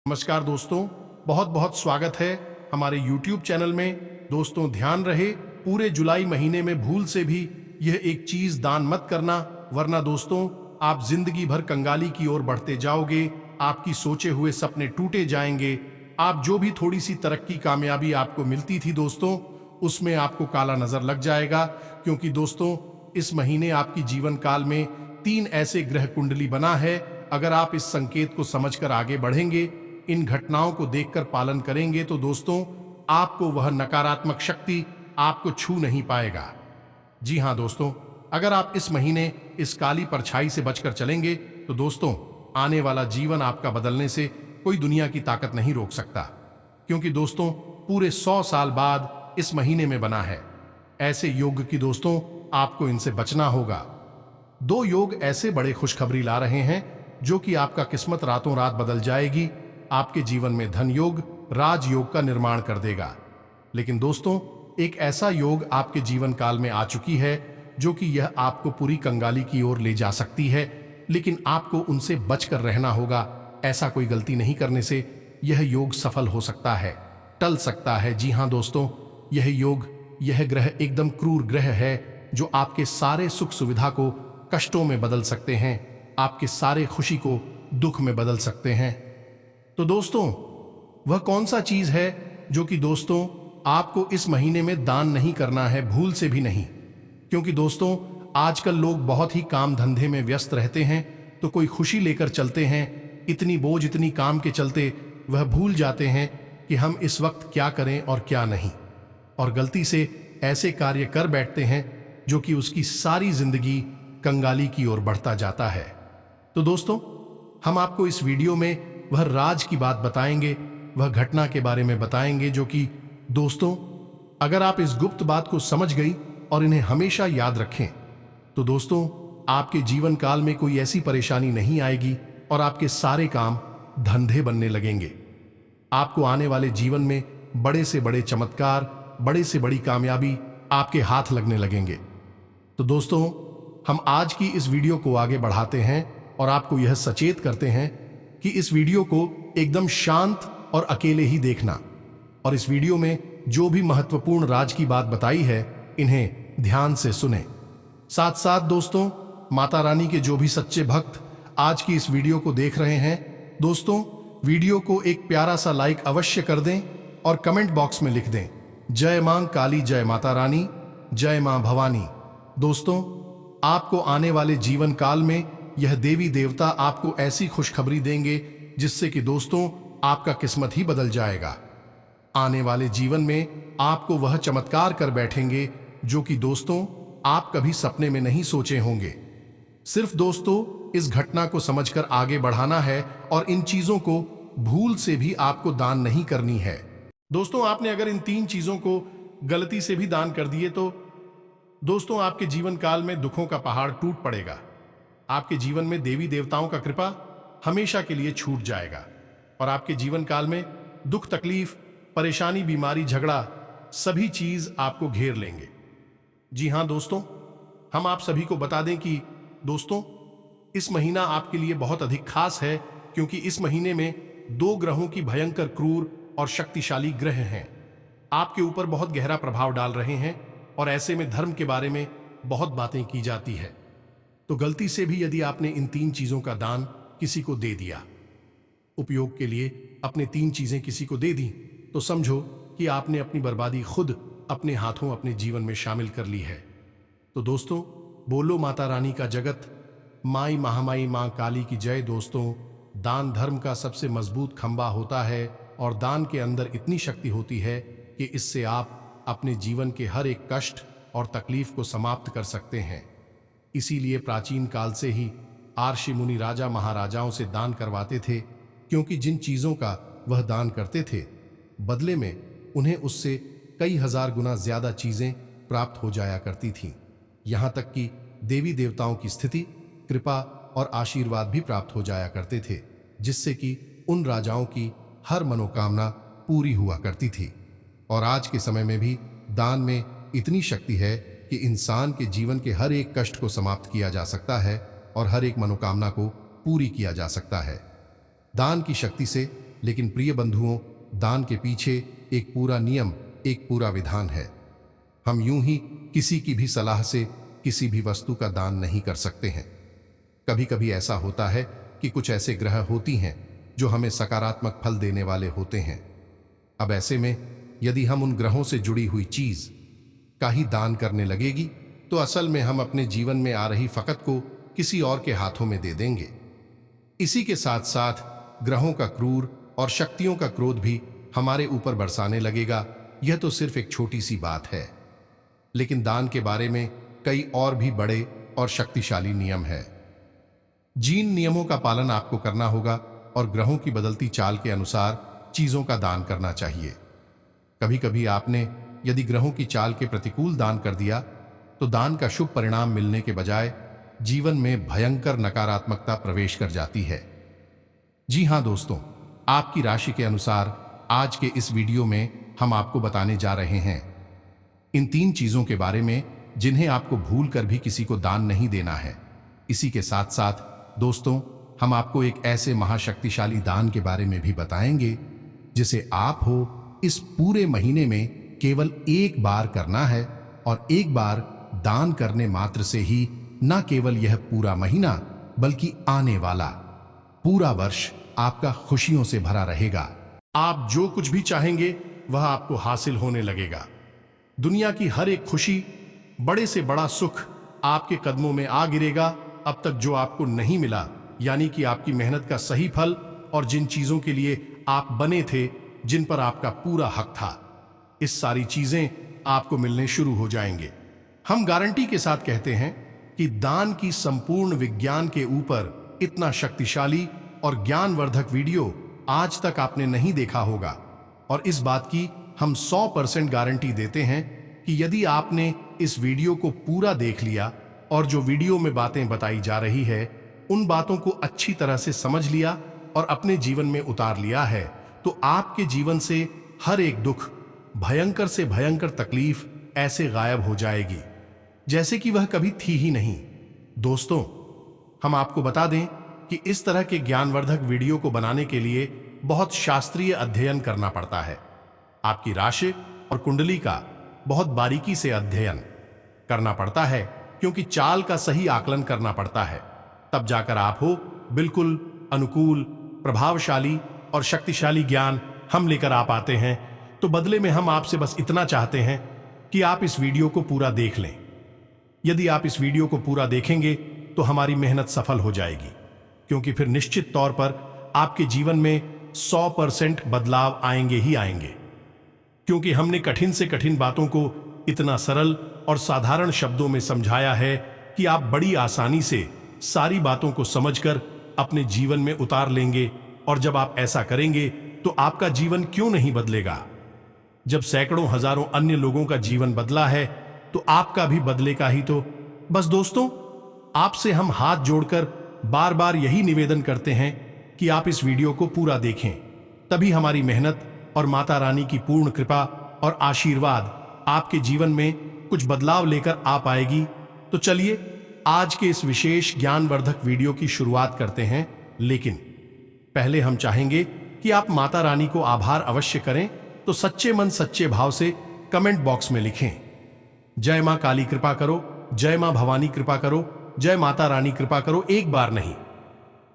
नमस्कार दोस्तों, बहुत बहुत स्वागत है हमारे YouTube चैनल में। दोस्तों ध्यान रहे, पूरे जुलाई महीने में भूल से भी यह एक चीज दान मत करना, वरना दोस्तों आप जिंदगी भर कंगाली की ओर बढ़ते जाओगे। आपकी सोचे हुए सपने टूटे जाएंगे। आप जो भी थोड़ी सी तरक्की कामयाबी आपको मिलती थी दोस्तों, उसमें आपको काला नजर लग जाएगा, क्योंकि दोस्तों इस महीने आपकी जीवन काल में 3 ऐसे ग्रह कुंडली बना है। अगर आप इस संकेत को समझकर आगे बढ़ेंगे, इन घटनाओं को देखकर पालन करेंगे, तो दोस्तों आपको वह नकारात्मक शक्ति आपको छू नहीं पाएगा। जी हां दोस्तों, अगर आप इस महीने इस काली परछाई से बचकर चलेंगे, तो दोस्तों आने वाला जीवन आपका बदलने से कोई दुनिया की ताकत नहीं रोक सकता, क्योंकि दोस्तों पूरे 100 साल बाद इस महीने में बना है। ऐसे योग की दोस्तों आपको इनसे बचना होगा। 2 योग ऐसे बड़े खुशखबरी ला रहे हैं जो कि आपका किस्मत रातों रात बदल जाएगी। आपके जीवन में धन योग, राजयोग का निर्माण कर देगा। लेकिन दोस्तों एक ऐसा योग आपके जीवन काल में आ चुकी है जो कि यह आपको पूरी कंगाली की ओर ले जा सकती है, लेकिन आपको उनसे बचकर रहना होगा। ऐसा कोई गलती नहीं करने से यह योग सफल हो सकता है, टल सकता है। जी हां दोस्तों, यह योग, यह ग्रह एकदम क्रूर ग्रह है जो आपके सारे सुख सुविधा को कष्टों में बदल सकते हैं, आपके सारे खुशी को दुख में बदल सकते हैं। तो दोस्तों वह कौन सा चीज है जो कि दोस्तों आपको इस महीने में दान नहीं करना है, भूल से भी नहीं। क्योंकि दोस्तों आजकल लोग बहुत ही काम धंधे में व्यस्त रहते हैं, तो कोई खुशी लेकर चलते हैं, इतनी बोझ इतनी काम के चलते वह भूल जाते हैं कि हम इस वक्त क्या करें और क्या नहीं, और गलती से ऐसे कार्य कर बैठते हैं जो कि उसकी सारी जिंदगी कंगाली की ओर बढ़ता जाता है। तो दोस्तों हम आपको इस वीडियो में वह राज की बात बताएंगे, वह घटना के बारे में बताएंगे जो कि दोस्तों अगर आप इस गुप्त बात को समझ गई और इन्हें हमेशा याद रखें, तो दोस्तों आपके जीवन काल में कोई ऐसी परेशानी नहीं आएगी और आपके सारे काम धंधे बनने लगेंगे। आपको आने वाले जीवन में बड़े से बड़े चमत्कार, बड़े से बड़ी कामयाबी आपके हाथ लगने लगेंगे। तो दोस्तों हम आज की इस वीडियो को आगे बढ़ाते हैं और आपको यह सचेत करते हैं कि इस वीडियो को एकदम शांत और अकेले ही देखना, और इस वीडियो में जो भी महत्वपूर्ण राज की बात बताई है इन्हें ध्यान से सुने। साथ साथ दोस्तों माता रानी के जो भी सच्चे भक्त आज की इस वीडियो को देख रहे हैं, दोस्तों वीडियो को एक प्यारा सा लाइक अवश्य कर दें और कमेंट बॉक्स में लिख दें, जय मां काली, जय माता रानी, जय मां भवानी। दोस्तों आपको आने वाले जीवन काल में यह देवी देवता आपको ऐसी खुशखबरी देंगे जिससे कि दोस्तों आपका किस्मत ही बदल जाएगा। आने वाले जीवन में आपको वह चमत्कार कर बैठेंगे जो कि दोस्तों आप कभी सपने में नहीं सोचे होंगे। सिर्फ दोस्तों इस घटना को समझकर आगे बढ़ाना है और इन चीजों को भूल से भी आपको दान नहीं करनी है। दोस्तों आपने अगर इन 3 चीजों को गलती से भी दान कर दिए तो दोस्तों आपके जीवन काल में दुखों का पहाड़ टूट पड़ेगा। आपके जीवन में देवी देवताओं का कृपा हमेशा के लिए छूट जाएगा और आपके जीवन काल में दुख, तकलीफ, परेशानी, बीमारी, झगड़ा सभी चीज आपको घेर लेंगे। जी हां दोस्तों, हम आप सभी को बता दें कि दोस्तों इस महीना आपके लिए बहुत अधिक खास है, क्योंकि इस महीने में 2 ग्रहों की भयंकर, क्रूर और शक्तिशाली ग्रह हैं आपके ऊपर बहुत गहरा प्रभाव डाल रहे हैं, और ऐसे में धर्म के बारे में बहुत बातें की जाती है। तो गलती से भी यदि आपने इन 3 चीजों का दान किसी को दे दिया, उपयोग के लिए अपने 3 चीजें किसी को दे दी, तो समझो कि आपने अपनी बर्बादी खुद अपने हाथों अपने जीवन में शामिल कर ली है। तो दोस्तों बोलो माता रानी का जगत, माई महामाई मां काली की जय। दोस्तों दान धर्म का सबसे मजबूत खंबा होता है और दान के अंदर इतनी शक्ति होती है कि इससे आप अपने जीवन के हर एक कष्ट और तकलीफ को समाप्त कर सकते हैं। इसीलिए प्राचीन काल से ही आर्षि मुनि राजा महाराजाओं से दान करवाते थे, क्योंकि जिन चीजों का वह दान करते थे बदले में उन्हें उससे कई हजार गुना ज्यादा चीजें प्राप्त हो जाया करती थीं। यहां तक कि देवी देवताओं की स्थिति, कृपा और आशीर्वाद भी प्राप्त हो जाया करते थे, जिससे कि उन राजाओं की हर मनोकामना पूरी हुआ करती थी। और आज के समय में भी दान में इतनी शक्ति है कि इंसान के जीवन के हर एक कष्ट को समाप्त किया जा सकता है और हर एक मनोकामना को पूरी किया जा सकता है। दान की शक्ति से लेकिन प्रिय बंधुओं, दान के पीछे एक पूरा नियम, एक पूरा विधान है। हम यूं ही किसी की भी सलाह से किसी भी वस्तु का दान नहीं कर सकते हैं। कभी कभी ऐसा होता है कि कुछ ऐसे ग्रह होती हैं जो हमें सकारात्मक फल देने वाले होते हैं। अब ऐसे में यदि हम उन ग्रहों से जुड़ी हुई चीज का ही दान करने लगेगी तो असल में हम अपने जीवन में आ रही फकत को किसी और के हाथों में दे देंगे। इसी के साथ साथ ग्रहों का क्रूर और शक्तियों का क्रोध भी हमारे ऊपर बरसाने लगेगा। यह तो सिर्फ एक छोटी सी बात है, लेकिन दान के बारे में कई और भी बड़े और शक्तिशाली नियम है। जिन नियमों का पालन आपको करना होगा और ग्रहों की बदलती चाल के अनुसार चीजों का दान करना चाहिए। कभी कभी आपने यदि ग्रहों की चाल के प्रतिकूल दान कर दिया तो दान का शुभ परिणाम मिलने के बजाय जीवन में भयंकर नकारात्मकता प्रवेश कर जाती है। जी हां दोस्तों, आपकी राशि के अनुसार आज के इस वीडियो में हम आपको बताने जा रहे हैं इन 3 चीजों के बारे में जिन्हें आपको भूल कर भी किसी को दान नहीं देना है। इसी के साथ साथ दोस्तों, हम आपको एक ऐसे महाशक्तिशाली दान के बारे में भी बताएंगे जिसे आप हो इस पूरे महीने में केवल एक बार करना है, और एक बार दान करने मात्र से ही न केवल यह पूरा महीना बल्कि आने वाला पूरा वर्ष आपका खुशियों से भरा रहेगा। आप जो कुछ भी चाहेंगे वह आपको हासिल होने लगेगा। दुनिया की हर एक खुशी, बड़े से बड़ा सुख आपके कदमों में आ गिरेगा। अब तक जो आपको नहीं मिला, यानी कि आपकी मेहनत का सही फल और जिन चीजों के लिए आप बने थे, जिन पर आपका पूरा हक था, इस सारी चीजें आपको मिलने शुरू हो जाएंगे। हम गारंटी के साथ कहते हैं कि दान की संपूर्ण विज्ञान के ऊपर इतना शक्तिशाली और ज्ञानवर्धक वीडियो आज तक आपने नहीं देखा होगा। और इस बात की हम 100% गारंटी देते हैं कि यदि आपने इस वीडियो को पूरा देख लिया और जो वीडियो में बातें बताई जा रही है उन बातों को अच्छी तरह से समझ लिया और अपने जीवन में उतार लिया है, तो आपके जीवन से हर एक दुख, भयंकर से भयंकर तकलीफ ऐसे गायब हो जाएगी जैसे कि वह कभी थी ही नहीं। दोस्तों, हम आपको बता दें कि इस तरह के ज्ञानवर्धक वीडियो को बनाने के लिए बहुत शास्त्रीय अध्ययन करना पड़ता है। आपकी राशि और कुंडली का बहुत बारीकी से अध्ययन करना पड़ता है, क्योंकि चाल का सही आकलन करना पड़ता है। तब जाकर आप हो बिल्कुल अनुकूल, प्रभावशाली और शक्तिशाली ज्ञान हम लेकर आप आते हैं। तो बदले में हम आपसे बस इतना चाहते हैं कि आप इस वीडियो को पूरा देख लें। यदि आप इस वीडियो को पूरा देखेंगे तो हमारी मेहनत सफल हो जाएगी, क्योंकि फिर निश्चित तौर पर आपके जीवन में 100% बदलाव आएंगे ही आएंगे। क्योंकि हमने कठिन से कठिन बातों को इतना सरल और साधारण शब्दों में समझाया है कि आप बड़ी आसानी से सारी बातों को समझकर अपने जीवन में उतार लेंगे। और जब आप ऐसा करेंगे तो आपका जीवन क्यों नहीं बदलेगा? जब सैकड़ों हजारों अन्य लोगों का जीवन बदला है तो आपका भी बदलेगा ही। तो बस दोस्तों, आपसे हम हाथ जोड़कर बार बार यही निवेदन करते हैं कि आप इस वीडियो को पूरा देखें, तभी हमारी मेहनत और माता रानी की पूर्ण कृपा और आशीर्वाद आपके जीवन में कुछ बदलाव लेकर आ पाएगी। तो चलिए आज के इस विशेष ज्ञानवर्धक वीडियो की शुरुआत करते हैं। लेकिन पहले हम चाहेंगे कि आप माता रानी को आभार अवश्य करें। तो सच्चे मन सच्चे भाव से कमेंट बॉक्स में लिखें, जय मां काली कृपा करो, जय मां भवानी कृपा करो, जय माता रानी कृपा करो। एक बार नहीं,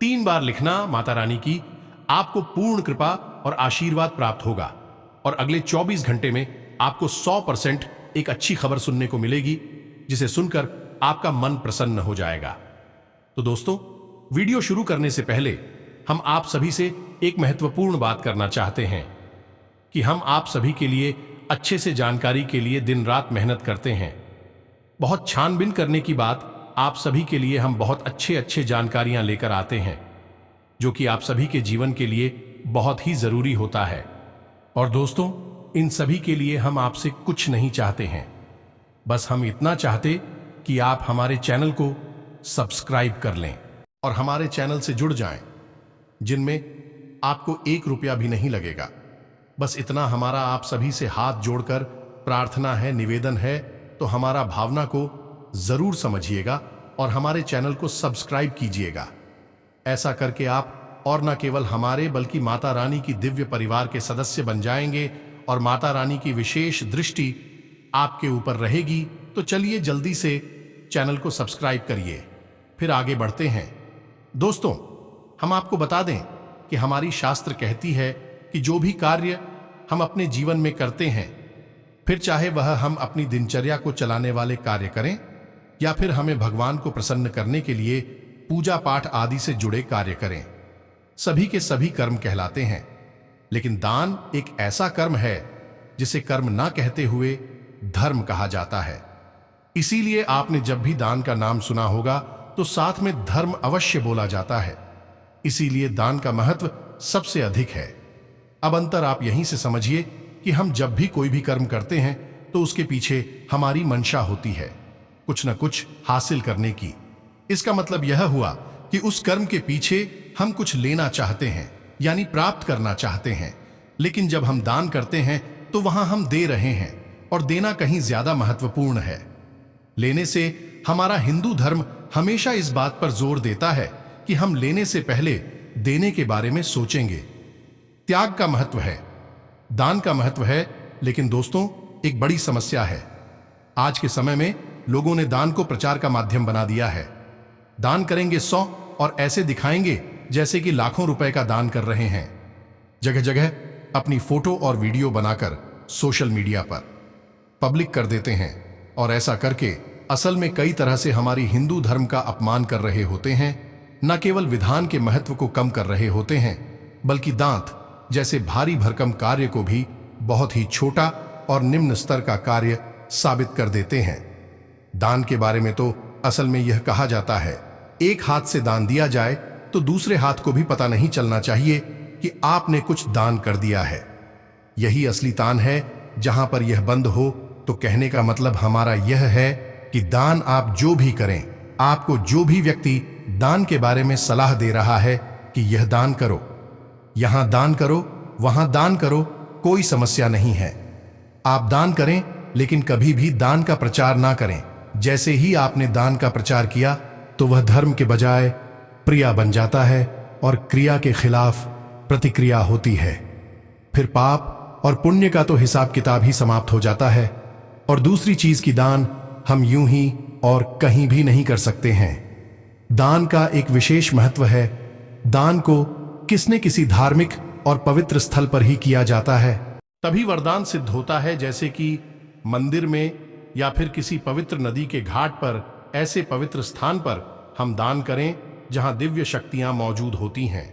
3 बार लिखना माता रानी की। आपको पूर्ण कृपा और आशीर्वाद प्राप्त होगा और अगले 24 घंटे में आपको 100% एक अच्छी खबर सुनने को मिलेगी, जिसे सुनकर आपका मन प्रसन्न हो जाएगा। तो दोस्तों, वीडियो शुरू करने से पहले हम आप सभी से एक महत्वपूर्ण बात करना चाहते हैं कि हम आप सभी के लिए अच्छे से जानकारी के लिए दिन रात मेहनत करते हैं। बहुत छानबीन करने की बात, आप सभी के लिए हम बहुत अच्छे जानकारियां लेकर आते हैं, जो कि आप सभी के जीवन के लिए बहुत ही जरूरी होता है। और दोस्तों, इन सभी के लिए हम आपसे कुछ नहीं चाहते हैं, बस हम इतना चाहते कि आप हमारे चैनल को सब्सक्राइब कर लें और हमारे चैनल से जुड़ जाएं, जिनमें आपको 1 रुपया भी नहीं लगेगा। बस इतना हमारा आप सभी से हाथ जोड़कर प्रार्थना है, निवेदन है। तो हमारा भावना को जरूर समझिएगा और हमारे चैनल को सब्सक्राइब कीजिएगा। ऐसा करके आप और न केवल हमारे बल्कि माता रानी की दिव्य परिवार के सदस्य बन जाएंगे और माता रानी की विशेष दृष्टि आपके ऊपर रहेगी। तो चलिए जल्दी से चैनल को सब्सक्राइब करिए, फिर आगे बढ़ते हैं। दोस्तों, हम आपको बता दें कि हमारी शास्त्र कहती है कि जो भी कार्य हम अपने जीवन में करते हैं, फिर चाहे वह हम अपनी दिनचर्या को चलाने वाले कार्य करें या फिर हमें भगवान को प्रसन्न करने के लिए पूजा पाठ आदि से जुड़े कार्य करें, सभी के सभी कर्म कहलाते हैं। लेकिन दान एक ऐसा कर्म है जिसे कर्म ना कहते हुए धर्म कहा जाता है। इसीलिए आपने जब भी दान का नाम सुना होगा तो साथ में धर्म अवश्य बोला जाता है। इसीलिए दान का महत्व सबसे अधिक है। अब अंतर आप यहीं से समझिए कि हम जब भी कोई भी कर्म करते हैं तो उसके पीछे हमारी मंशा होती है, कुछ न कुछ हासिल करने की। इसका मतलब यह हुआ कि उस कर्म के पीछे हम कुछ लेना चाहते हैं, यानी प्राप्त करना चाहते हैं। लेकिन जब हम दान करते हैं तो वहां हम दे रहे हैं, और देना कहीं ज्यादा महत्वपूर्ण है। लेने से हमारा हिंदू धर्म हमेशा इस बात पर जोर देता है कि हम लेने से पहले देने के बारे में सोचेंगे। त्याग का महत्व है, दान का महत्व है, लेकिन दोस्तों एक बड़ी समस्या है। आज के समय में लोगों ने दान को प्रचार का माध्यम बना दिया है। दान करेंगे 100 और ऐसे दिखाएंगे जैसे कि लाखों रुपए का दान कर रहे हैं। जगह जगह अपनी फोटो और वीडियो बनाकर सोशल मीडिया पर पब्लिक कर देते हैं, और ऐसा करके असल में कई तरह से हमारी हिंदू धर्म का अपमान कर रहे होते हैं। न केवल विधान के महत्व को कम कर रहे होते हैं, बल्कि दांत जैसे भारी भरकम कार्य को भी बहुत ही छोटा और निम्न स्तर का कार्य साबित कर देते हैं। दान के बारे में तो असल में यह कहा जाता है, एक हाथ से दान दिया जाए तो दूसरे हाथ को भी पता नहीं चलना चाहिए कि आपने कुछ दान कर दिया है। यही असली दान है। जहां पर यह बंद हो तो कहने का मतलब हमारा यह है कि दान आप जो भी करें, आपको जो भी व्यक्ति दान के बारे में सलाह दे रहा है कि यह दान करो, यहां दान करो, वहां दान करो, कोई समस्या नहीं है। आप दान करें, लेकिन कभी भी दान का प्रचार ना करें। जैसे ही आपने दान का प्रचार किया तो वह धर्म के बजाय क्रिया बन जाता है, और क्रिया के खिलाफ प्रतिक्रिया होती है। फिर पाप और पुण्य का तो हिसाब किताब ही समाप्त हो जाता है। और दूसरी चीज की दान हम यूं ही और कहीं भी नहीं कर सकते हैं। दान का एक विशेष महत्व है। दान को किसने किसी धार्मिक और पवित्र स्थल पर ही किया जाता है, तभी वरदान सिद्ध होता है। जैसे कि मंदिर में या फिर किसी पवित्र नदी के घाट पर, ऐसे पवित्र स्थान पर हम दान करें जहां दिव्य शक्तियां मौजूद होती हैं,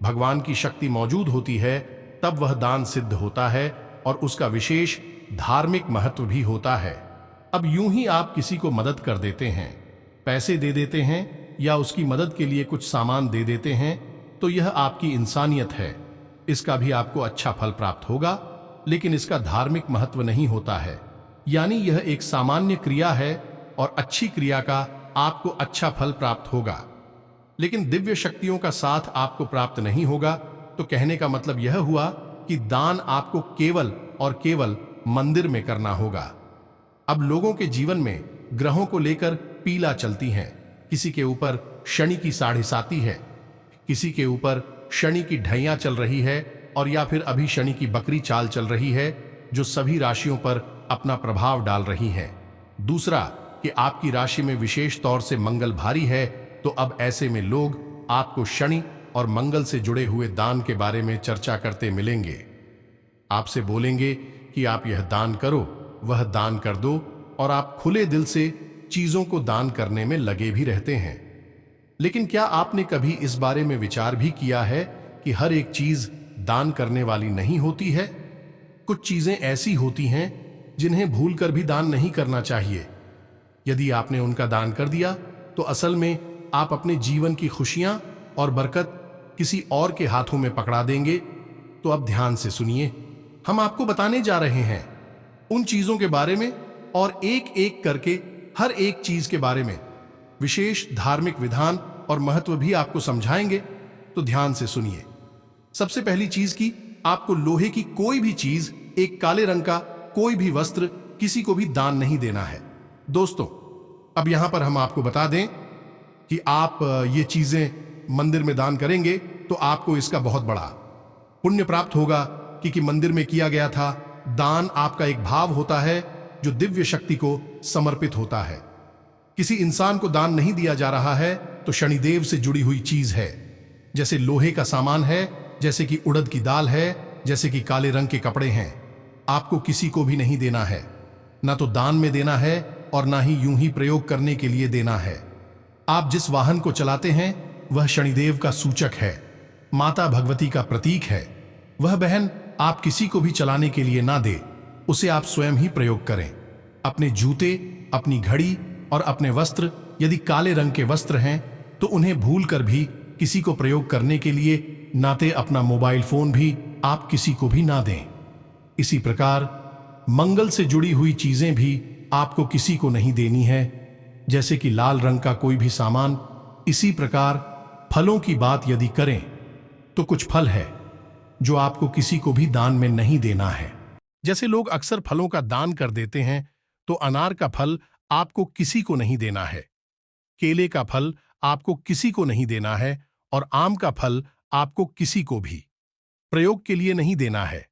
भगवान की शक्ति मौजूद होती है, तब वह दान सिद्ध होता है और उसका विशेष धार्मिक महत्व भी होता है। अब यूं ही आप किसी को मदद कर देते हैं, पैसे दे देते हैं या उसकी मदद के लिए कुछ सामान दे देते हैं, तो यह आपकी इंसानियत है। इसका भी आपको अच्छा फल प्राप्त होगा, लेकिन इसका धार्मिक महत्व नहीं होता है। यानी यह एक सामान्य क्रिया है और अच्छी क्रिया का आपको अच्छा फल प्राप्त होगा, लेकिन दिव्य शक्तियों का साथ आपको प्राप्त नहीं होगा। तो कहने का मतलब यह हुआ कि दान आपको केवल और केवल मंदिर में करना होगा। अब लोगों के जीवन में ग्रहों को लेकर पीला चलती हैं। किसी के ऊपर शनि की 7.5 है, किसी के ऊपर शनि की ढैया चल रही है, और या फिर अभी शनि की बकरी चाल चल रही है, जो सभी राशियों पर अपना प्रभाव डाल रही है। दूसरा कि आपकी राशि में विशेष तौर से मंगल भारी है, तो अब ऐसे में लोग आपको शनि और मंगल से जुड़े हुए दान के बारे में चर्चा करते मिलेंगे। आपसे बोलेंगे कि आप यह दान करो, वह दान कर दो, और आप खुले दिल से चीजों को दान करने में लगे भी रहते हैं। लेकिन क्या आपने कभी इस बारे में विचार भी किया है कि हर एक चीज दान करने वाली नहीं होती है? कुछ चीजें ऐसी होती हैं जिन्हें भूलकर भी दान नहीं करना चाहिए। यदि आपने उनका दान कर दिया तो असल में आप अपने जीवन की खुशियां और बरकत किसी और के हाथों में पकड़ा देंगे। तो अब ध्यान से सुनिए, हम आपको बताने जा रहे हैं उन चीजों के बारे में, और एक एक करके हर एक चीज के बारे में विशेष धार्मिक विधान और महत्व भी आपको समझाएंगे। तो ध्यान से सुनिए। सबसे पहली चीज की, आपको लोहे की कोई भी चीज, एक काले रंग का कोई भी वस्त्र किसी को भी दान नहीं देना है। दोस्तों, अब यहां पर हम आपको बता दें कि आप ये चीजें मंदिर में दान करेंगे तो आपको इसका बहुत बड़ा पुण्य प्राप्त होगा कि मंदिर में किया गया था। दान आपका एक भाव होता है जो दिव्य शक्ति को समर्पित होता है। किसी इंसान को दान नहीं दिया जा रहा है तो शनिदेव से जुड़ी हुई चीज है, जैसे लोहे का सामान है, जैसे कि उड़द की दाल है, जैसे कि काले रंग के कपड़े हैं। आपको किसी को भी नहीं देना है, ना तो दान में देना है और ना ही यूं ही प्रयोग करने के लिए देना है। आप जिस वाहन को चलाते हैं वह शनिदेव का सूचक है, माता भगवती का प्रतीक है। वह बहन आप किसी को भी चलाने के लिए ना दे, उसे आप स्वयं ही प्रयोग करें। अपने जूते, अपनी घड़ी और अपने वस्त्र यदि काले रंग के वस्त्र हैं तो उन्हें भूल कर भी किसी को प्रयोग करने के लिए नाते अपना मोबाइल फोन भी आप किसी को भी ना दें। इसी प्रकार मंगल से जुड़ी हुई चीजें भी आपको किसी को नहीं देनी है, जैसे कि लाल रंग का कोई भी सामान। इसी प्रकार फलों की बात यदि करें तो कुछ फल है जो आपको किसी को भी दान में नहीं देना है। जैसे लोग अक्सर फलों का दान कर देते हैं, तो अनार का फल आपको किसी को नहीं देना है, केले का फल आपको किसी को नहीं देना है और आम का फल आपको किसी को भी प्रयोग के लिए नहीं देना है।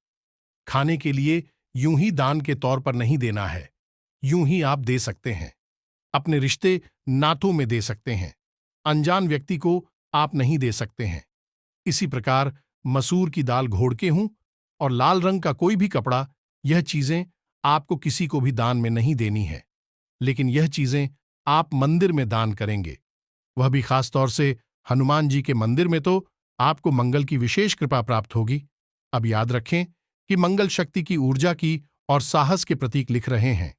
खाने के लिए यूं ही दान के तौर पर नहीं देना है, यूं ही आप दे सकते हैं। अपने रिश्ते नातों में दे सकते हैं, अनजान व्यक्ति को आप नहीं दे सकते हैं। इसी प्रकार मसूर की दाल घोड़ के हूं और लाल रंग का कोई भी कपड़ा, यह चीजें आपको किसी को भी दान में नहीं देनी है, लेकिन यह चीजें आप मंदिर में दान करेंगे, वह भी खास तौर से हनुमान जी के मंदिर में, तो आपको मंगल की विशेष कृपा प्राप्त होगी। अब याद रखें कि मंगल शक्ति की ऊर्जा की और साहस के प्रतीक लिख रहे हैं।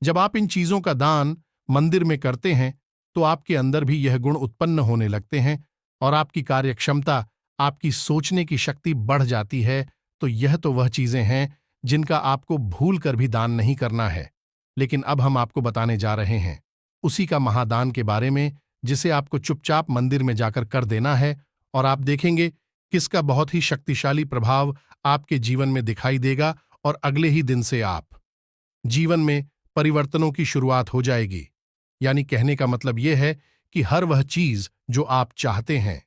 जब आप इन चीजों का दान मंदिर में करते हैं तो आपके अंदर भी यह गुण उत्पन्न होने लगते हैं और आपकी कार्य क्षमता, आपकी सोचने की शक्ति बढ़ जाती है। तो यह तो वह चीजें हैं जिनका आपको भूल कर भी दान नहीं करना है। लेकिन अब हम आपको बताने जा रहे हैं उसी का महादान के बारे में, जिसे आपको चुपचाप मंदिर में जाकर कर देना है और आप देखेंगे किसका बहुत ही शक्तिशाली प्रभाव आपके जीवन में दिखाई देगा और अगले ही दिन से आप जीवन में परिवर्तनों की शुरुआत हो जाएगी। यानी कहने का मतलब यह है कि हर वह चीज जो आप चाहते हैं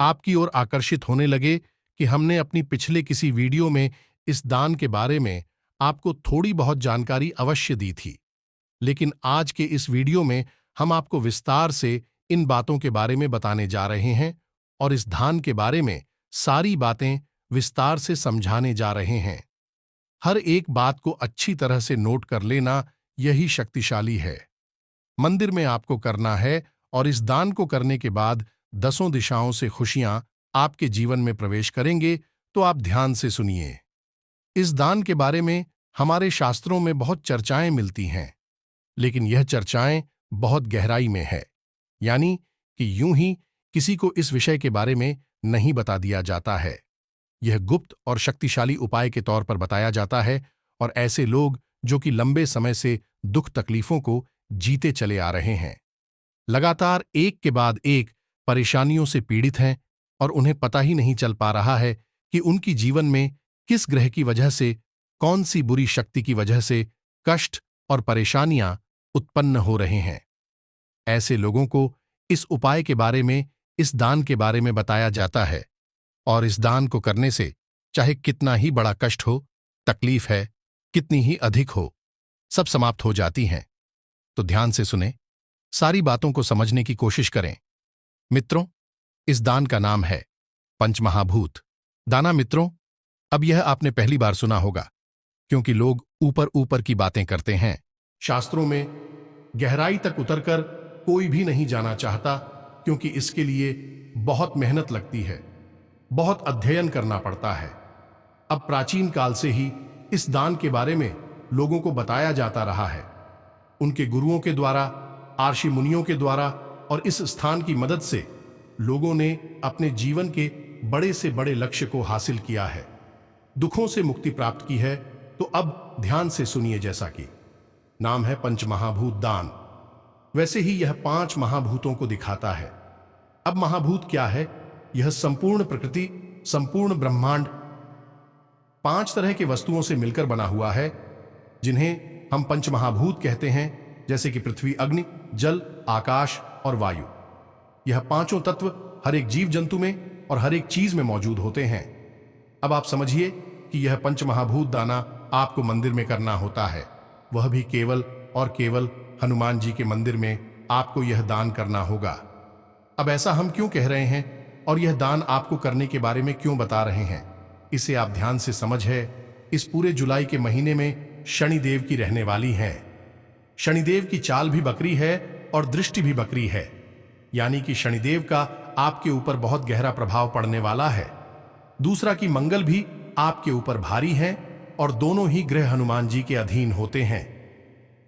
आपकी ओर आकर्षित होने लगे। कि हमने अपनी पिछले किसी वीडियो में इस दान के बारे में आपको थोड़ी बहुत जानकारी अवश्य दी थी, लेकिन आज के इस वीडियो में हम आपको विस्तार से इन बातों के बारे में बताने जा रहे हैं और इस दान के बारे में सारी बातें विस्तार से समझाने जा रहे हैं। हर एक बात को अच्छी तरह से नोट कर लेना, यही शक्तिशाली है। मंदिर में आपको करना है और इस दान को करने के बाद 10 दिशाओं से खुशियां आपके जीवन में प्रवेश करेंगे। तो आप ध्यान से सुनिए। इस दान के बारे में हमारे शास्त्रों में बहुत चर्चाएं मिलती हैं, लेकिन यह चर्चाएं बहुत गहराई में है, यानी कि यूं ही किसी को इस विषय के बारे में नहीं बता दिया जाता है। यह गुप्त और शक्तिशाली उपाय के तौर पर बताया जाता है और ऐसे लोग जो कि लंबे समय से दुख तकलीफों को जीते चले आ रहे हैं, लगातार एक के बाद एक परेशानियों से पीड़ित हैं और उन्हें पता ही नहीं चल पा रहा है कि उनकी जीवन में किस ग्रह की वजह से, कौन सी बुरी शक्ति की वजह से कष्ट और परेशानियां उत्पन्न हो रहे हैं। ऐसे लोगों को इस उपाय के बारे में, इस दान के बारे में बताया जाता है और इस दान को करने से चाहे कितना ही बड़ा कष्ट हो, तकलीफ है कितनी ही अधिक हो, सब समाप्त हो जाती हैं। तो ध्यान से सुने, सारी बातों को समझने की कोशिश करें। मित्रों, इस दान का नाम है पंचमहाभूत दाना। मित्रों, अब यह आपने पहली बार सुना होगा, क्योंकि लोग ऊपर ऊपर की बातें करते हैं। शास्त्रों में गहराई तक उतरकर कोई भी नहीं जाना चाहता, क्योंकि इसके लिए बहुत मेहनत लगती है, बहुत अध्ययन करना पड़ता है। अब प्राचीन काल से ही इस दान के बारे में लोगों को बताया जाता रहा है, उनके गुरुओं के द्वारा, आर्षि मुनियों के द्वारा, और इस स्थान की मदद से लोगों ने अपने जीवन के बड़े से बड़े लक्ष्य को हासिल किया है, दुखों से मुक्ति प्राप्त की है। तो अब ध्यान से सुनिए। जैसा कि नाम है पंचमहाभूत दान, वैसे ही यह 5 महाभूतों को दिखाता है। अब महाभूत क्या है? यह संपूर्ण प्रकृति, संपूर्ण ब्रह्मांड 5 तरह के वस्तुओं से मिलकर बना हुआ है, जिन्हें हम पंचमहाभूत कहते हैं, जैसे कि पृथ्वी, अग्नि, जल, आकाश और वायु। यह 5 तत्व हर एक जीव जंतु में और हर एक चीज में मौजूद होते हैं। अब आप समझिए कि यह पंचमहाभूत दाना आपको मंदिर में करना होता है, वह भी केवल और केवल हनुमान जी के मंदिर में आपको यह दान करना होगा। अब ऐसा हम क्यों कह रहे हैं और यह दान आपको करने के बारे में क्यों बता रहे हैं, इसे आप ध्यान से समझ है। इस पूरे जुलाई के महीने में शनिदेव की रहने वाली है। शनिदेव की चाल भी बकरी है और दृष्टि भी बकरी है, यानी कि शनिदेव का आपके ऊपर बहुत गहरा प्रभाव पड़ने वाला है। दूसरा कि मंगल भी आपके ऊपर भारी है और दोनों ही ग्रह हनुमान जी के अधीन होते हैं।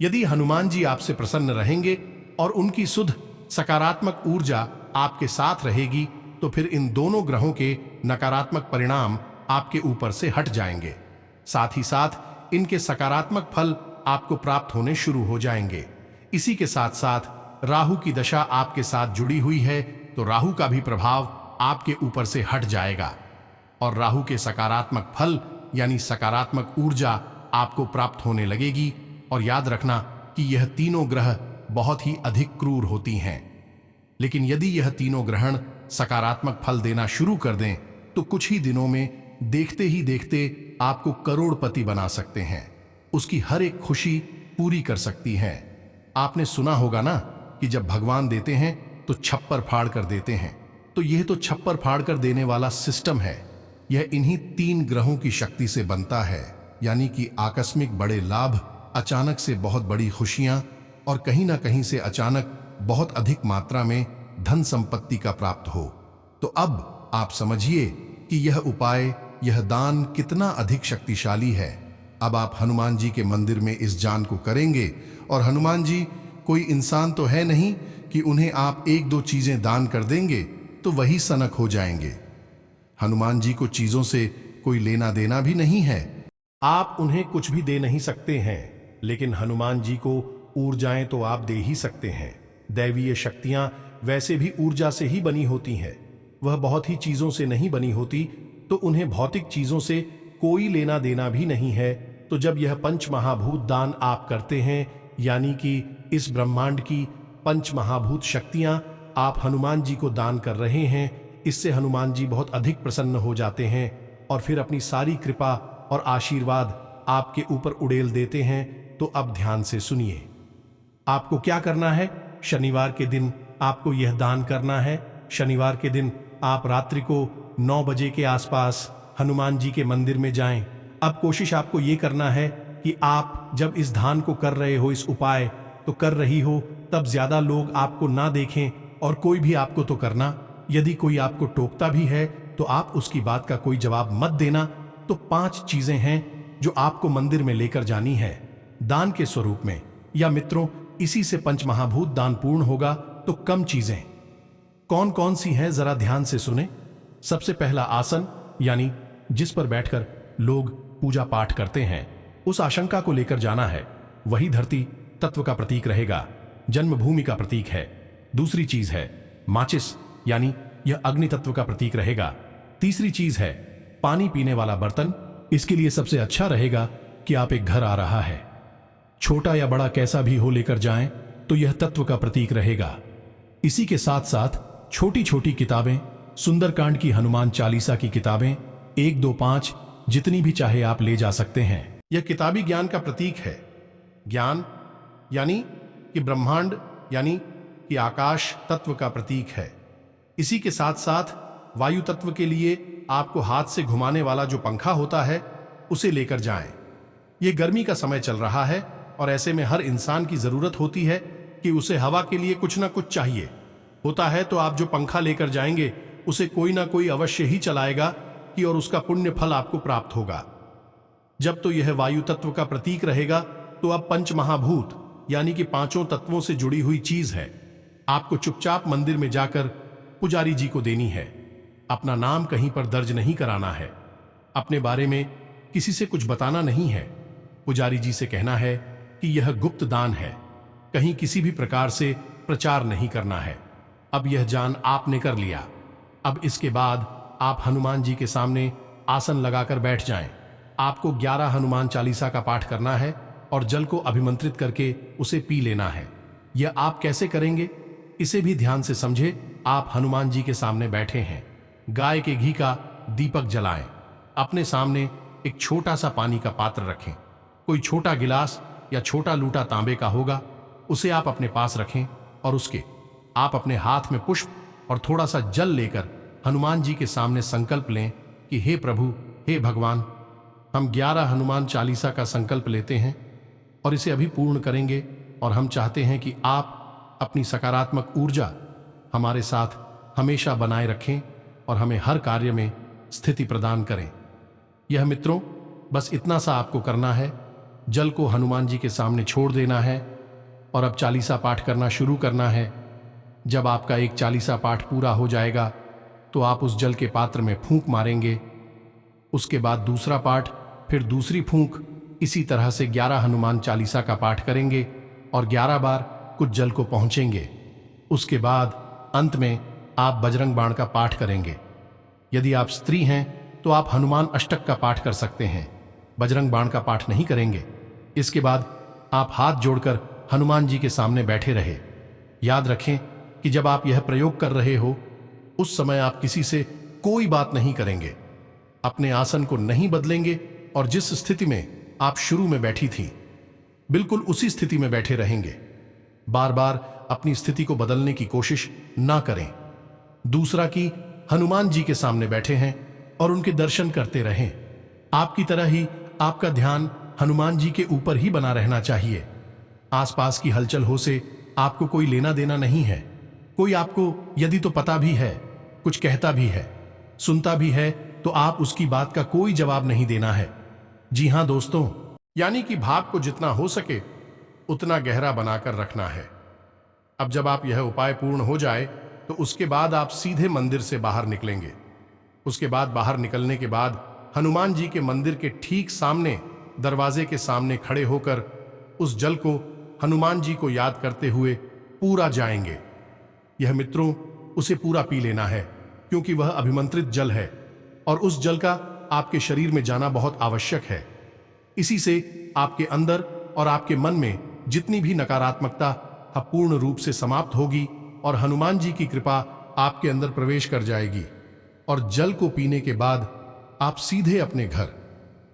यदि हनुमान जी आपसे प्रसन्न रहेंगे और उनकी शुद्ध सकारात्मक ऊर्जा आपके साथ रहेगी तो फिर इन दोनों ग्रहों के नकारात्मक परिणाम आपके ऊपर से हट जाएंगे। साथ ही साथ इनके सकारात्मक फल आपको प्राप्त होने शुरू हो जाएंगे। इसी के साथ साथ राहु की दशा आपके साथ जुड़ी हुई है तो राहु का भी प्रभाव आपके ऊपर से हट जाएगा और राहु के सकारात्मक फल यानी सकारात्मक ऊर्जा आपको प्राप्त होने लगेगी। और याद रखना कि यह तीनों ग्रह बहुत ही अधिक क्रूर होती हैं, लेकिन यदि यह तीनों ग्रहण सकारात्मक फल देना शुरू कर दें तो कुछ ही दिनों में देखते ही देखते आपको करोड़पति बना सकते हैं, उसकी हर एक खुशी पूरी कर सकती हैं। आपने सुना होगा ना कि जब भगवान देते हैं तो छप्पर फाड़ कर देते हैं, तो यह तो छप्पर फाड़ कर देने वाला सिस्टम है। यह इन्हीं तीन ग्रहों की शक्ति से बनता है, यानी कि आकस्मिक बड़े लाभ, अचानक से बहुत बड़ी खुशियां और कहीं ना कहीं से अचानक बहुत अधिक मात्रा में धन संपत्ति का प्राप्त हो। तो अब आप समझिए कि यह उपाय, यह दान कितना अधिक शक्तिशाली है। अब आप हनुमान जी के मंदिर में इस दान को करेंगे और हनुमान जी कोई इंसान तो है नहीं कि उन्हें आप एक दो चीजें दान कर देंगे तो वही सनक हो जाएंगे। हनुमान जी को चीजों से कोई लेना देना भी नहीं है, आप उन्हें कुछ भी दे नहीं सकते हैं, लेकिन हनुमान जी को ऊर्जाएं तो आप दे ही सकते हैं। दैवीय शक्तियां वैसे भी ऊर्जा से ही बनी होती हैं, वह बहुत ही चीजों से नहीं बनी होती, तो उन्हें भौतिक चीजों से कोई लेना देना भी नहीं है। तो जब यह पंचमहाभूत दान आप करते हैं, यानी कि इस ब्रह्मांड की पंचमहाभूत शक्तियां आप हनुमान जी को दान कर रहे हैं, इससे हनुमान जी बहुत अधिक प्रसन्न हो जाते हैं और फिर अपनी सारी कृपा और आशीर्वाद आपके ऊपर उड़ेल देते हैं। तो अब ध्यान से सुनिए, आपको क्या करना है। शनिवार के दिन आपको यह दान करना है। शनिवार के दिन आप रात्रि को 9 बजे के आसपास हनुमान जी के मंदिर में जाएं। अब कोशिश आपको ये करना है कि आप जब इस दान को कर रहे हो, इस उपाय तो कर रही हो, तब ज्यादा लोग आपको ना देखें और कोई भी आपको तो करना। यदि कोई आपको टोकता भी है तो आप उसकी बात का कोई जवाब मत देना। तो 5 चीजें हैं जो आपको मंदिर में लेकर जानी है दान के स्वरूप में। या मित्रों, इसी से पंचमहाभूत दान पूर्ण होगा। तो कम चीजें कौन कौन सी हैं, जरा ध्यान से सुने। सबसे पहला आसन, यानी जिस पर बैठकर लोग पूजा पाठ करते हैं, उस आशंका को लेकर जाना है। वही धरती तत्व का प्रतीक रहेगा, जन्मभूमि का प्रतीक है। दूसरी चीज है माचिस, यानी यह अग्नि तत्व का प्रतीक रहेगा। तीसरी चीज है पानी पीने वाला बर्तन। इसके लिए सबसे अच्छा रहेगा कि आप एक घर आ रहा है, छोटा या बड़ा कैसा भी हो, लेकर जाएं तो यह तत्व का प्रतीक रहेगा। इसी के साथ साथ छोटी छोटी किताबें, सुंदरकांड की, हनुमान चालीसा की किताबें 1, 2, 5 जितनी भी चाहे आप ले जा सकते हैं। यह किताबी ज्ञान का प्रतीक है। ज्ञान यानी कि ब्रह्मांड, यानी कि आकाश तत्व का प्रतीक है। इसी के साथ साथ वायु तत्व के लिए आपको हाथ से घुमाने वाला जो पंखा होता है उसे लेकर जाएं। यह गर्मी का समय चल रहा है और ऐसे में हर इंसान की जरूरत होती है कि उसे हवा के लिए कुछ ना कुछ चाहिए होता है। तो आप जो पंखा लेकर जाएंगे उसे कोई ना कोई अवश्य ही चलाएगा कि और उसका पुण्य फल आपको प्राप्त होगा। जब तो यह वायु तत्व का प्रतीक रहेगा तो अब पंचमहाभूत यानी कि 5 तत्वों से जुड़ी हुई चीज है। आपको चुपचाप मंदिर में जाकर पुजारी जी को देनी है। अपना नाम कहीं पर दर्ज नहीं कराना है, अपने बारे में किसी से कुछ बताना नहीं है। पुजारी जी से कहना है कि यह गुप्त दान है, कहीं किसी भी प्रकार से प्रचार नहीं करना है। अब यह दान आपने कर लिया। अब इसके बाद आप हनुमान जी के सामने आसन लगाकर बैठ जाएं। आपको 11 हनुमान चालीसा का पाठ करना है और जल को अभिमंत्रित करके उसे पी लेना है। यह आप कैसे करेंगे इसे भी ध्यान से समझे। आप हनुमान जी के सामने बैठे हैं, गाय के घी का दीपक जलाएं। अपने सामने एक छोटा सा पानी का पात्र रखें। कोई छोटा गिलास या छोटा लूटा तांबे का होगा, उसे आप अपने पास रखें और उसके आप अपने हाथ में पुष्प और थोड़ा सा जल लेकर हनुमान जी के सामने संकल्प लें कि हे प्रभु, हे भगवान, हम 11 हनुमान चालीसा का संकल्प लेते हैं और इसे अभी पूर्ण करेंगे और हम चाहते हैं कि आप अपनी सकारात्मक ऊर्जा हमारे साथ हमेशा बनाए रखें और हमें हर कार्य में स्थिति प्रदान करें। यह मित्रों, बस इतना सा आपको करना है। जल को हनुमान जी के सामने छोड़ देना है और अब चालीसा पाठ करना शुरू करना है। जब आपका एक चालीसा पाठ पूरा हो जाएगा तो आप उस जल के पात्र में फूंक मारेंगे। उसके बाद दूसरा पाठ, फिर दूसरी फूंक, इसी तरह से 11 हनुमान चालीसा का पाठ करेंगे और 11 बार कुछ जल को पहुंचेंगे। उसके बाद अंत में आप बजरंग बाण का पाठ करेंगे। यदि आप स्त्री हैं तो आप हनुमान अष्टक का पाठ कर सकते हैं, बजरंग बाण का पाठ नहीं करेंगे। इसके बाद आप हाथ जोड़कर हनुमान जी के सामने बैठे रहे। याद रखें कि जब आप यह प्रयोग कर रहे हो उस समय आप किसी से कोई बात नहीं करेंगे, अपने आसन को नहीं बदलेंगे और जिस स्थिति में आप शुरू में बैठी थी बिल्कुल उसी स्थिति में बैठे रहेंगे। बार बार अपनी स्थिति को बदलने की कोशिश ना करें। दूसरा कि हनुमान जी के सामने बैठे हैं और उनके दर्शन करते रहें। आपकी तरह ही आपका ध्यान हनुमान जी के ऊपर ही बना रहना चाहिए। आसपास की हलचल हो से आपको कोई लेना देना नहीं है। कोई आपको यदि तो पता भी है, कुछ कहता भी है, सुनता भी है, तो आप उसकी बात का कोई जवाब नहीं देना है। जी हां दोस्तों, यानी कि भाव को जितना हो सके उतना गहरा बनाकर रखना है। अब जब आप यह उपाय पूर्ण हो जाए तो उसके बाद आप सीधे मंदिर से बाहर निकलेंगे। उसके बाद बाहर निकलने के बाद हनुमान जी के मंदिर के ठीक सामने दरवाजे के सामने खड़े होकर उस जल को हनुमान जी को याद करते हुए पूरा जाएंगे। यह मित्रों, उसे पूरा पी लेना है क्योंकि वह अभिमंत्रित जल है और उस जल का आपके शरीर में जाना बहुत आवश्यक है। इसी से आपके अंदर और आपके मन में जितनी भी नकारात्मकता पूर्ण रूप से समाप्त होगी और हनुमान जी की कृपा आपके अंदर प्रवेश कर जाएगी और जल को पीने के बाद आप सीधे अपने घर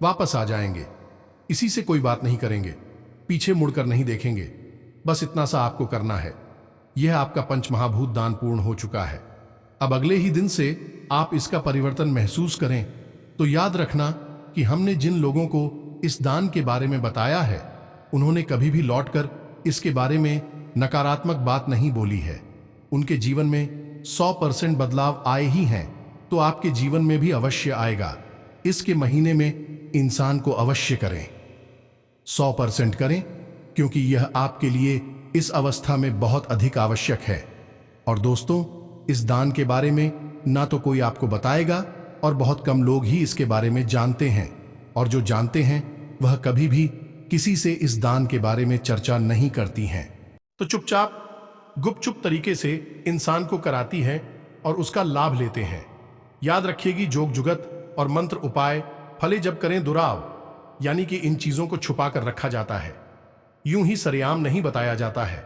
वापस आ जाएंगे। इसी से कोई बात नहीं करेंगे, पीछे मुड़कर नहीं देखेंगे। बस इतना सा आपको करना है। यह आपका पंचमहाभूत दान पूर्ण हो चुका है। अब अगले ही दिन से आप इसका परिवर्तन महसूस करें तो याद रखना कि हमने जिन लोगों को इस दान के बारे में बताया है उन्होंने कभी भी लौटकर इसके बारे में नकारात्मक बात नहीं बोली है। उनके जीवन में 100% बदलाव आए ही हैं, तो आपके जीवन में भी अवश्य आएगा। इसके महीने में इंसान को अवश्य करें, 100% करें, क्योंकि यह आपके लिए इस अवस्था में बहुत अधिक आवश्यक है। और दोस्तों, इस दान के बारे में ना तो कोई आपको बताएगा और बहुत कम लोग ही इसके बारे में जानते हैं, और जो जानते हैं वह कभी भी किसी से इस दान के बारे में चर्चा नहीं करती हैं। तो चुपचाप गुपचुप तरीके से इंसान को कराती हैं और उसका लाभ लेते हैं। याद रखिएगी, जोग जुगत और मंत्र उपाय फले जब करें दुराव, यानी कि इन चीजों को छुपा कर रखा जाता है, यूं ही सरेआम नहीं बताया जाता है,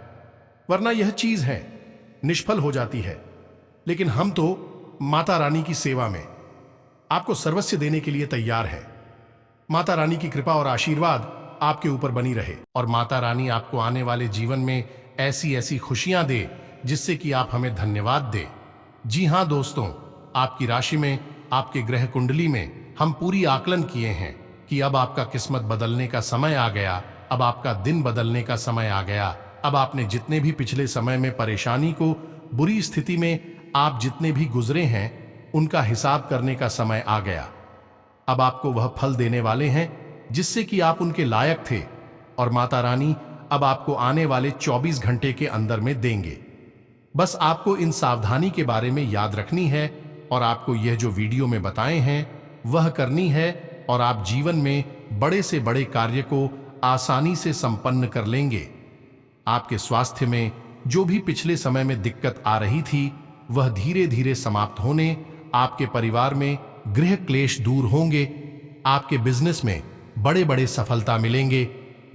वरना यह चीज है निष्फल हो जाती है। लेकिन हम तो माता रानी की सेवा में आपको सर्वस्व देने के लिए तैयार हैं। माता रानी की कृपा और आशीर्वाद आपके ऊपर बनी रहे और माता रानी आपको आने वाले जीवन में ऐसी ऐसी खुशियां दे जिससे कि आप हमें धन्यवाद दे। जी हां दोस्तों, आपकी राशि में, आपके ग्रह कुंडली में हम पूरी आकलन किए हैं कि अब आपका किस्मत बदलने का समय आ गया, अब आपका दिन बदलने का समय आ गया। अब आपने जितने भी पिछले समय में परेशानी को, बुरी स्थिति में आप जितने भी गुजरे हैं, उनका हिसाब करने का समय आ गया। अब आपको वह फल देने वाले हैं जिससे कि आप उनके लायक थे, और माता रानी अब आपको आने वाले 24 घंटे के अंदर में देंगे। बस आपको इन सावधानी के बारे में याद रखनी है और आपको यह जो वीडियो में बताए हैं वह करनी है, और आप जीवन में बड़े से बड़े कार्य को आसानी से संपन्न कर लेंगे। आपके स्वास्थ्य में जो भी पिछले समय में दिक्कत आ रही थी वह धीरे धीरे समाप्त होने, आपके परिवार में गृह क्लेश दूर होंगे, आपके बिजनेस में बड़े बड़े सफलता मिलेंगे,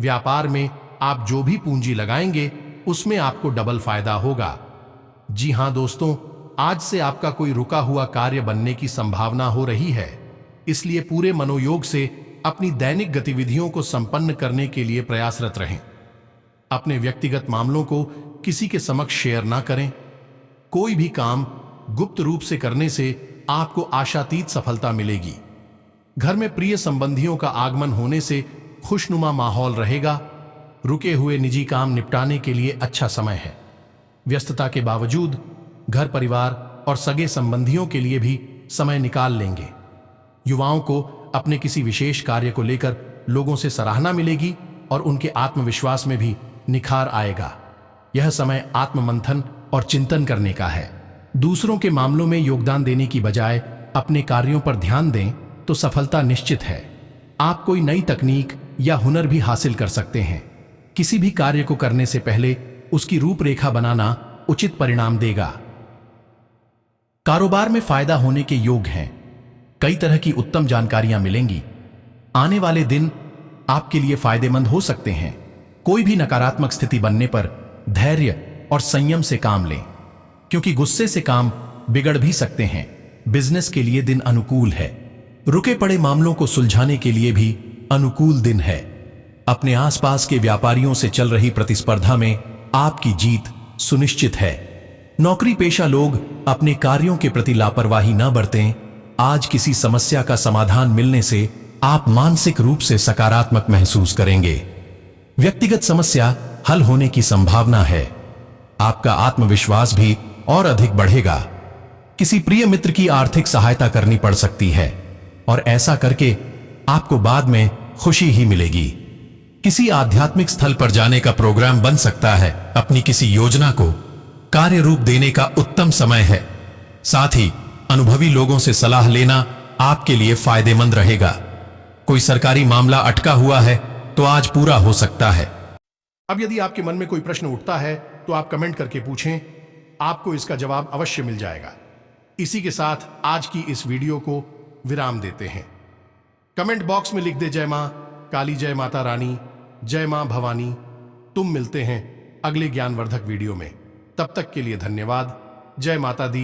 व्यापार में आप जो भी पूंजी लगाएंगे उसमें आपको डबल फायदा होगा। जी हां दोस्तों, आज से आपका कोई रुका हुआ कार्य बनने की संभावना हो रही है, इसलिए पूरे मनोयोग से अपनी दैनिक गतिविधियों को संपन्न करने के लिए प्रयासरत रहें। अपने व्यक्तिगत मामलों को किसी के समक्ष शेयर ना करें। कोई भी काम गुप्त रूप से करने से आपको आशातीत सफलता मिलेगी। घर में प्रिय संबंधियों का आगमन होने से खुशनुमा माहौल रहेगा। रुके हुए निजी काम निपटाने के लिए अच्छा समय है। व्यस्तता के बावजूद घर परिवार और सगे संबंधियों के लिए भी समय निकाल लेंगे। युवाओं को अपने किसी विशेष कार्य को लेकर लोगों से सराहना मिलेगी और उनके आत्मविश्वास में भी निखार आएगा। यह समय आत्ममंथन और चिंतन करने का है। दूसरों के मामलों में योगदान देने की बजाय अपने कार्यों पर ध्यान दें तो सफलता निश्चित है। आप कोई नई तकनीक या हुनर भी हासिल कर सकते हैं। किसी भी कार्य को करने से पहले उसकी रूपरेखा बनाना उचित परिणाम देगा। कारोबार में फायदा होने के योग हैं। कई तरह की उत्तम जानकारियां मिलेंगी। आने वाले दिन आपके लिए फायदेमंद हो सकते हैं। कोई भी नकारात्मक स्थिति बनने पर धैर्य और संयम से काम लें, क्योंकि गुस्से से काम बिगड़ भी सकते हैं। बिजनेस के लिए दिन अनुकूल है। रुके पड़े मामलों को सुलझाने के लिए भी अनुकूल दिन है। अपने आसपास के व्यापारियों से चल रही प्रतिस्पर्धा में आपकी जीत सुनिश्चित है। नौकरी पेशा लोग अपने कार्यों के प्रति लापरवाही न बरतें। आज किसी समस्या का समाधान मिलने से आप मानसिक रूप से सकारात्मक महसूस करेंगे। व्यक्तिगत समस्या हल होने की संभावना है। आपका आत्मविश्वास भी और अधिक बढ़ेगा। किसी प्रिय मित्र की आर्थिक सहायता करनी पड़ सकती है और ऐसा करके आपको बाद में खुशी ही मिलेगी। किसी आध्यात्मिक स्थल पर जाने का प्रोग्राम बन सकता है। अपनी किसी योजना को कार्य रूप देने का उत्तम समय है। साथ ही अनुभवी लोगों से सलाह लेना आपके लिए फायदेमंद रहेगा। कोई सरकारी मामला अटका हुआ है तो आज पूरा हो सकता है। अब यदि आपके मन में कोई प्रश्न उठता है तो आप कमेंट करके पूछें, आपको इसका जवाब अवश्य मिल जाएगा। इसी के साथ आज की इस वीडियो को विराम देते हैं। कमेंट बॉक्स में लिख दे जय मां काली, जय माता रानी, जय मां भवानी। तुम मिलते हैं अगले ज्ञानवर्धक वीडियो में। तब तक के लिए धन्यवाद। जय माता दी।